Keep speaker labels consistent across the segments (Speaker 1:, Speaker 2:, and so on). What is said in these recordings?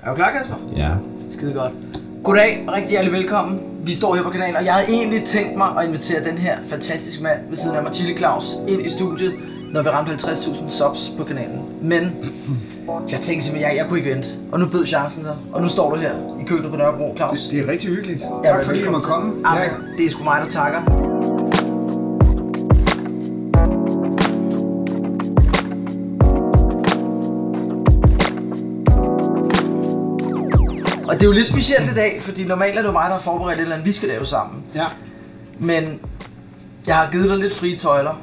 Speaker 1: Er du klar, Kasper?
Speaker 2: Ja.
Speaker 1: Skide godt. Goddag og rigtig hjertelig velkommen. Vi står her på kanalen, og jeg havde egentlig tænkt mig at invitere den her fantastiske mand ved siden af mig, Chili Claus, ind i studiet, når vi ramte 50.000 subs på kanalen. Men jeg tænkte simpelthen, jeg kunne ikke vente. Og nu bød chancen så. Og nu står du her i køkkenet på Nørrebro, Claus.
Speaker 3: Det er rigtig hyggeligt.
Speaker 1: Ja,
Speaker 3: tak fordi I må komme.
Speaker 1: Ja, det er sgu mig, der takker. Og det er jo lidt specielt i dag, fordi normalt er det jo mig, der har forberedt et eller andet, vi skal lave sammen.
Speaker 3: Ja.
Speaker 1: Men jeg har givet dig lidt frie tøjler.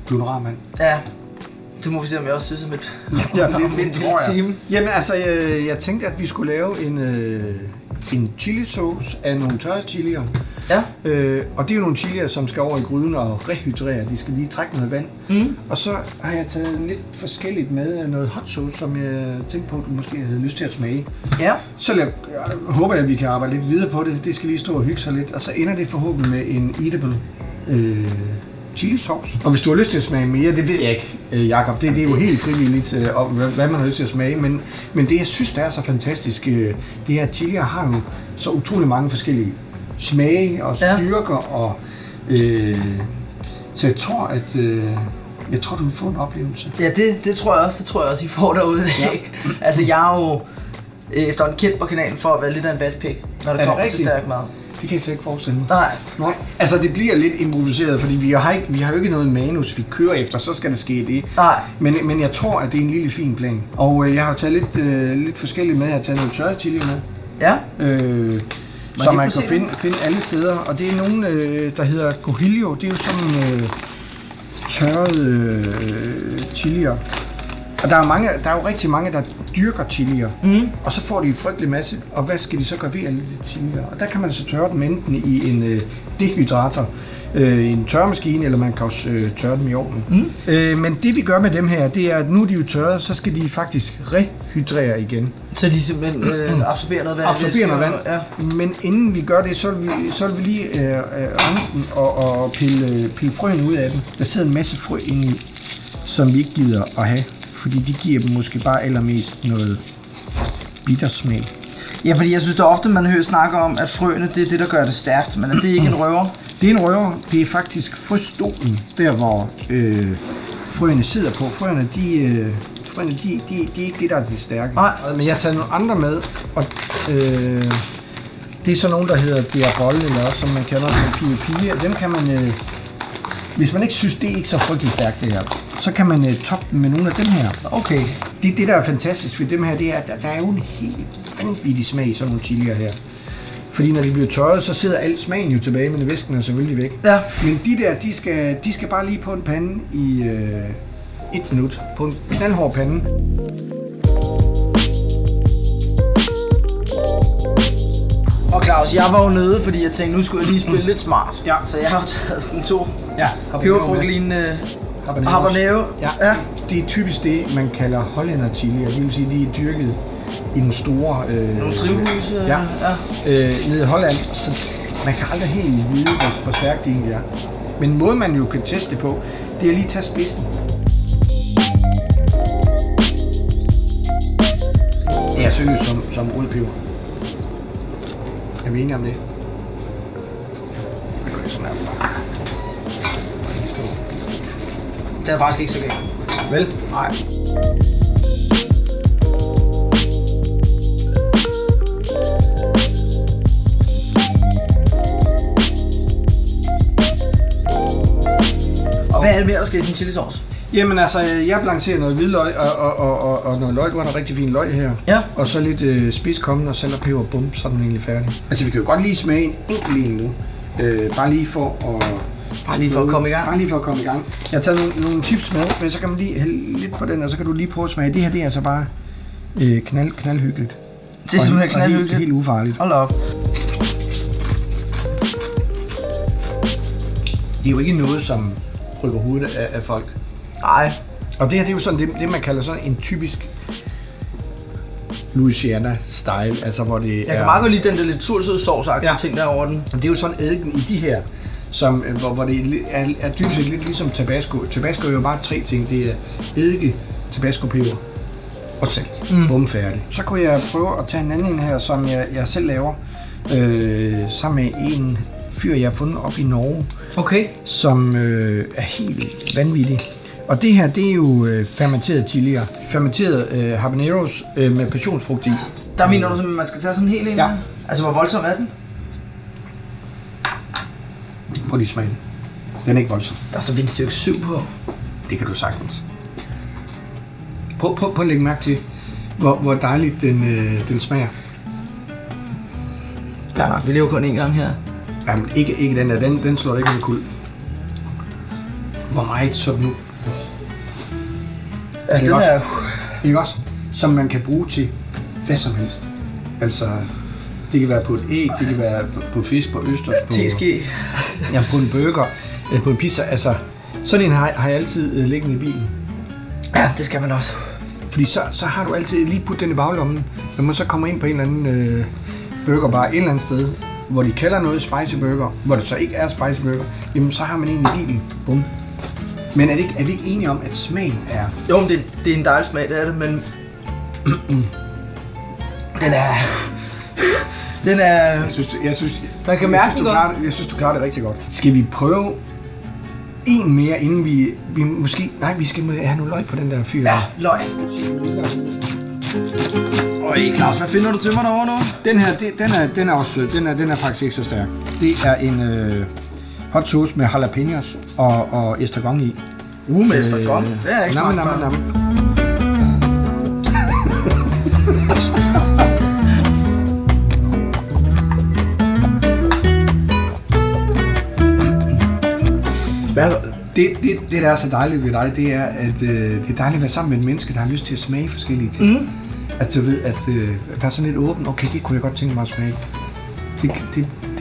Speaker 3: Du er en rar mand.
Speaker 1: Ja. Det må vi se, om jeg også synes om et
Speaker 3: det tror jeg. Time. Jamen altså, jeg tænkte, at vi skulle lave en chili sauce af nogle tørre chilier.
Speaker 1: Ja.
Speaker 3: Og det er jo nogle chilier, som skal over i gryden og rehydrere. De skal lige trække noget vand. Mm. Og så har jeg taget lidt forskelligt med noget hot sauce, som jeg tænkte på, at du måske havde lyst til at smage. Ja. Så jeg håber, at vi kan arbejde lidt videre på det. Det skal lige stå og hygge sig lidt. Og så ender det forhåbentlig med en eatable chili sauce. Og hvis du har lyst til at smage mere, det ved jeg ikke, Jakob. Det er jo helt frivilligt, hvad man har lyst til at smage. Men det, jeg synes, der er så fantastisk, det er, at chilier har jo så utrolig mange forskellige smage og styrker. Og, så jeg tror, at du vil få en oplevelse.
Speaker 1: Ja, det tror jeg også. Det tror jeg også, I får derude i dag. Ja. Altså, jeg er jo efterhånden kendt på kanalen for at være lidt af en vatpik, når det kommer til stærk mad.
Speaker 3: Det kan jeg slet ikke forestille mig.
Speaker 1: Nej.
Speaker 3: Altså det bliver lidt improviseret, fordi vi har jo ikke noget manus, vi kører efter, så skal det ske det.
Speaker 1: Nej.
Speaker 3: Men jeg tror, at det er en lille fin plan. Og jeg har taget lidt forskelligt med. Jeg har taget noget tørre chili med.
Speaker 1: Ja.
Speaker 3: Som man kan finde alle steder. Og det er nogle, der hedder Cojillo. Det er jo sådan tørrede chilier. Og der er jo rigtig mange, der dyrker chilier, og så får de en frygtelig masse, og hvad skal de så gøre ved alle de chilier? Og der kan man så tørre dem enten i en dehydrator, en tørremaskine, eller man kan også tørre dem i ovnen. Men det vi gør med dem her, det er, at nu er de jo tørret, så skal de faktisk rehydrere igen.
Speaker 1: Så de simpelthen absorberer noget vand?
Speaker 3: Absorberer noget vand, ja. Men inden vi gør det, så vil vi lige rense den og pille frøen ud af den. Der sidder en masse frø inde i, som vi ikke gider at have. Fordi de giver dem måske bare allermest noget bittersmag.
Speaker 1: Ja, fordi jeg synes, det ofte man hører snakke om, at frøene, det er det, der gør det stærkt. Men er det ikke en røver?
Speaker 3: Det er en røver. Det er faktisk frøstolen, der hvor frøene sidder på. Frøene, de er ikke det, der er de stærke.
Speaker 1: Nej.
Speaker 3: Men jeg har taget nogle andre med, og det er så nogle, der hedder Diabol, eller også, som man kalder som Pia. Dem kan man, hvis man ikke synes, det er ikke så frygtelig stærkt det her, så kan man toppe dem med nogle af dem her.
Speaker 1: Okay.
Speaker 3: Det der er fantastisk ved dem her, det er, at der er jo en helt vanvittig smag i sådan nogle chilier her. Fordi når de bliver tørret, så sidder alt smagen jo tilbage, men væsken er selvfølgelig væk.
Speaker 1: Ja.
Speaker 3: Men de der, de skal bare lige på en pande i 1 minut. På en knaldhård pande.
Speaker 1: Og Claus, jeg var jo nede, fordi jeg tænkte, nu skulle jeg lige spille lidt smart.
Speaker 3: Ja.
Speaker 1: Så jeg har jo taget sådan 2 peberfrugtlignende habanero.
Speaker 3: Ja. Det er typisk det, man kalder hollander chili. Det vil sige, de er dyrket i den store
Speaker 1: nogle drivhuse.
Speaker 3: Nede i Holland. Så man kan aldrig helt vide, hvor stærkt det egentlig er. Men måden man jo kan teste det på, det er lige at tage spidsen. Jeg synes som rødpeber. Er vi enige om det? Det gør sådan her bare.
Speaker 1: Det er faktisk ikke så galt.
Speaker 3: Vel?
Speaker 1: Nej. Og hvad er det mere, der skal i sådan en chili sauce?
Speaker 3: Jamen altså, jeg blancerer noget hvidløg og noget løg. Du har noget rigtig fin løg her.
Speaker 1: Ja.
Speaker 3: Og så lidt spidskommen og salt og peber, bum, så er den egentlig færdig. Altså, vi kan jo godt lige smage en enkelt en nu. Bare lige for at komme i gang. Bare lige for at komme i gang. Jeg har taget nogle chips med, men så kan man lige hælde lidt på den, og så kan du lige prøve at smage. Det her, det er altså bare knaldhyggeligt.
Speaker 1: Det er simpelthen knaldhyggeligt.
Speaker 3: Helt ufarligt.
Speaker 1: Hold op.
Speaker 3: Det er jo ikke noget, som rykker hovedet af folk.
Speaker 1: Nej.
Speaker 3: Og det her, det er jo sådan det man kalder sådan en typisk Louisiana-style, altså hvor det
Speaker 1: Jeg kan meget godt lide den der lidt tursød sovsagtige ting der over den.
Speaker 3: Og det er jo sådan eddike i de her, som, hvor det er dybest set lidt ligesom tabasco. Tabasco er jo bare 3 ting. Det er eddike, tabasco, peber og salt. Bum, færdig. Så kunne jeg prøve at tage en anden her, som jeg selv laver, sammen med en fyr, jeg har fundet op i Norge, som er helt vanvittig. Og det her, det er jo fermenteret chilier. Fermenteret habaneros med passionsfrugt i.
Speaker 1: Der mener du, at man skal tage sådan helt en?
Speaker 3: Ja.
Speaker 1: Altså, hvor voldsom er den?
Speaker 3: Prøv lige smagen. Den er ikke voldsom.
Speaker 1: Der står vindstyrke 7 på.
Speaker 3: Det kan du sagtens. Prøv at lægge mærke til, hvor dejligt den smager.
Speaker 1: Ja, vi lever kun en gang her.
Speaker 3: Jamen, ikke den der. Den slår ikke en kul. Hvor meget sådan nu?
Speaker 1: Ja, den er...
Speaker 3: Ikke også? Som man kan bruge til hvad som helst. Altså, det kan være på et æg, det kan være på fisk, på østers, på...
Speaker 1: Teske.
Speaker 3: Ja, på en burger, på en pizza. Altså, sådan en har jeg altid liggende i bilen.
Speaker 1: Ja, det skal man også.
Speaker 3: Fordi så har du altid lige puttet den i baglommen. Når man så kommer ind på en eller anden burgerbar et eller andet sted, hvor de kalder noget spicy burger, hvor det så ikke er spicy burger, jamen så har man en i bilen. Bum. Men er vi ikke enige om, at smagen er...
Speaker 1: Jo, men det er en dejlig smag, det er det, men... Den er...
Speaker 3: Jeg synes,
Speaker 1: man kan mærke det godt.
Speaker 3: Jeg synes, du klarer det rigtig godt. Skal vi prøve en mere, inden vi måske... Nej, vi skal have noget løg på den der fyr.
Speaker 1: Ja, løg. Claus, hvad finder du til mig derovre nu?
Speaker 3: Den her, den er også sød. Den er faktisk ikke så stærk. Det er en hot sauce med jalapenos og estragon i.
Speaker 1: Med estragon? Det er ikke meget før. Det der er så dejligt ved dig, det er, at det er dejligt at være sammen med et menneske, der har lyst til at smage forskellige ting. At du ved, at der er sådan lidt åben, okay, det kunne jeg godt tænke mig at smage. Det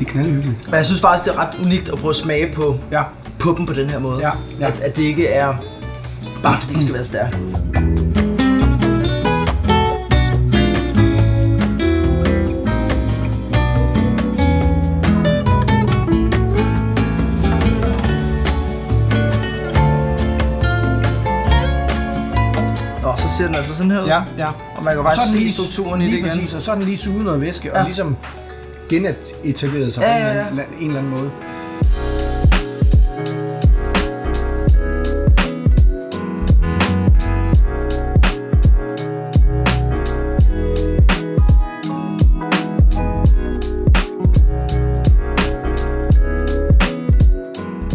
Speaker 1: er knaldhyggeligt. Men jeg synes faktisk, det er ret unikt at prøve at smage på dem på den her måde.
Speaker 3: Ja.
Speaker 1: At det ikke er bare fordi det skal være stærkt. Så ser den altså sådan her ud.
Speaker 3: Ja.
Speaker 1: Og man kan bare se strukturen i det igen.
Speaker 3: Præcis, og så er den lige suget noget væske, og ligesom genetableret sig på en eller anden måde.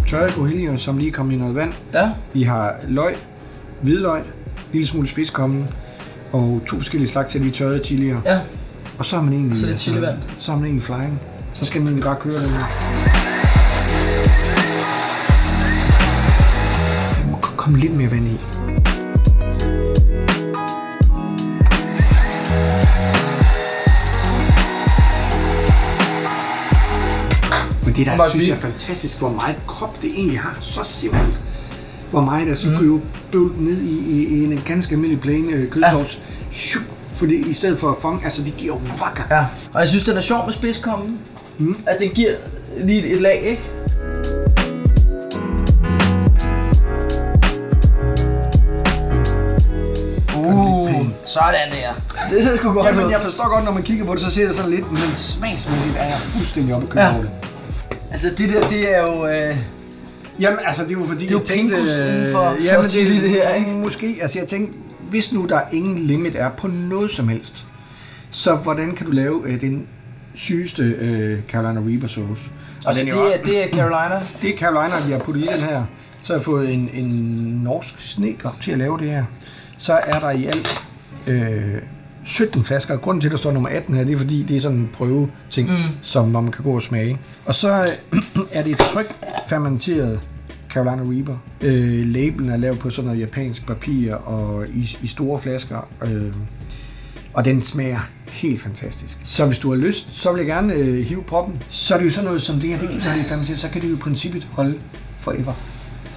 Speaker 3: Tørret gohellion, som lige kom i noget vand.
Speaker 1: Ja.
Speaker 3: Vi har løg, hvidløg, lille smule spidskommen og 2 forskellige slags af de tørrede chilier. Ja. Og så har man egentlig...
Speaker 1: Så det er chilivand.
Speaker 3: Så har man egentlig flying. Så skal man egentlig bare køre den her. Der må komme lidt mere vand i. Men det der synes jeg er fantastisk, hvor meget krop det egentlig har. Så simpelt. Hvor meget der så kunne jo bøvle ned i en ganske almindelig plain kødsovs. Ja. Fordi i stedet for fong, altså det giver wakker.
Speaker 1: Ja, og jeg synes den er sjov med spidskommen. At den giver lige et lag, ikke? Sådan der. Det ser sgu godt ud.
Speaker 3: Men jeg forstår godt, når man kigger på det, så ser det sådan lidt, men smagsmæssigt er jeg fuldstændig oppe at køre over det.
Speaker 1: Altså det der, det er jo...
Speaker 3: Jamen altså det er jo fordi,
Speaker 1: det er jo pinkus inden for chili det her, ikke?
Speaker 3: Måske, altså jeg tænkte, hvis nu der ingen limit er på noget som helst, så hvordan kan du lave den sygeste Carolina Reaper sauce?
Speaker 1: Og det er Carolina?
Speaker 3: Det er Carolina, vi har puttet i den her. Så har jeg fået en norsk snedker til at lave det her. Så er der i alt 17 flasker. Grunden til, at der står nummer 18 her, det er fordi, det er sådan en prøveting, som man kan gå og smage. Og så er det et tryk fermenteret Carolina Reaper. Labelen er lavet på sådan noget japansk papir og i store flasker. Og den smager helt fantastisk. Så hvis du har lyst, så vil jeg gerne hive proppen. Så er det jo sådan noget som det her, det er fermenteret, så kan det jo i princippet holde forever.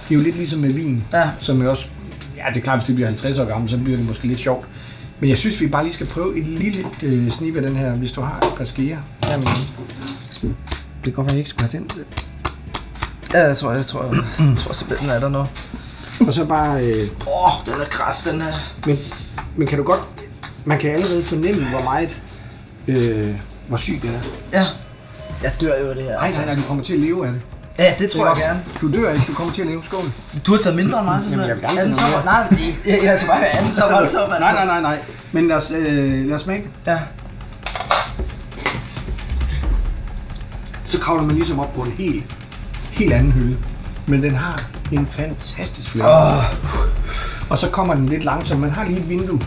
Speaker 3: Det er jo lidt ligesom med vin, som er også... Ja, det er klart, hvis det bliver 50 år gammel, så bliver det måske lidt sjovt. Men jeg synes, vi bare lige skal prøve et lille snip af den her, hvis du har et par skeer. Jamen, det kan godt være, jeg ikke skal have den.
Speaker 1: Ja, jeg tror simpelthen, den er der nu.
Speaker 3: Og så bare...
Speaker 1: den er kras, den her.
Speaker 3: Men kan du godt... man kan allerede fornemme, hvor meget, hvor syg det er.
Speaker 1: Ja. Jeg dør jo af det her.
Speaker 3: Nej, du kommer til at leve af det.
Speaker 1: Ja, det tror jeg gerne.
Speaker 3: Du dør ikke, du kommer til at leve. Skål.
Speaker 1: Du har taget mindre end mig, simpelthen.
Speaker 3: Jamen, jeg vil gerne tage
Speaker 1: Nej, jeg skal bare høre anden så voldsom, altså.
Speaker 3: Nej. Men lad os smage det.
Speaker 1: Ja.
Speaker 3: Så kravler man ligesom op på en helt anden hylde. Men den har en fantastisk flavor. Og så kommer den lidt langsomt. Man har lige et vindue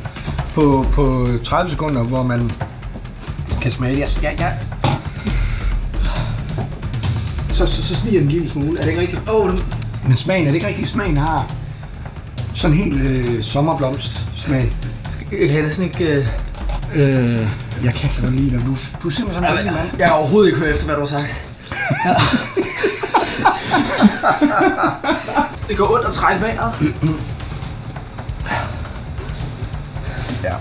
Speaker 3: på 30 sekunder, hvor man kan smage det. Så sniger den en lille smule. Er det ikke rigtigt? Men smagen, er det ikke rigtigt? Smagen har sådan helt sommerblomst-smag.
Speaker 1: Jeg kan næsten ikke...
Speaker 3: Jeg kan så godt lide dig. Du er simpelthen sådan en mand.
Speaker 1: Jeg har overhovedet ikke hørt efter, hvad du har sagt. Det går ondt at trække vejret.
Speaker 3: Ja.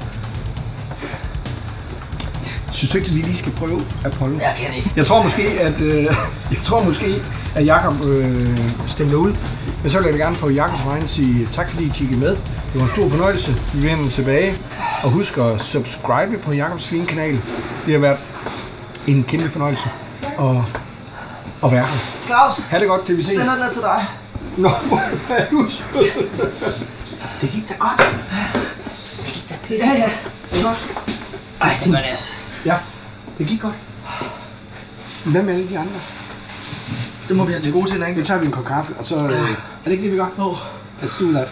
Speaker 3: Synes du ikke, at vi lige skal prøve Apollo?
Speaker 1: Jeg kan ikke.
Speaker 3: Jeg tror måske, at Jakob stemmer ud. Men så vil jeg gerne på Jakobs vegne sige tak, fordi I kiggede med. Det var en stor fornøjelse. Vi vender tilbage. Og husk at subscribe på Jakobs fine kanal. Det har været en kæmpe fornøjelse at være her.
Speaker 1: Claus,
Speaker 3: ha' det godt, til vi ses.
Speaker 1: Den er der til dig.
Speaker 3: Nå, hvor er du sød. Det gik da godt. Det gik da pisse.
Speaker 1: Ja.
Speaker 3: Det er godt.
Speaker 1: Ej, det gør det altså.
Speaker 3: Ja, det gik godt. Hvad med alle de andre?
Speaker 1: Det må vi have til gode til, ikke?
Speaker 3: Nu tager vi en kop kaffe, og så... Er det ikke det, vi gør?
Speaker 1: Jo.
Speaker 3: Let's do that.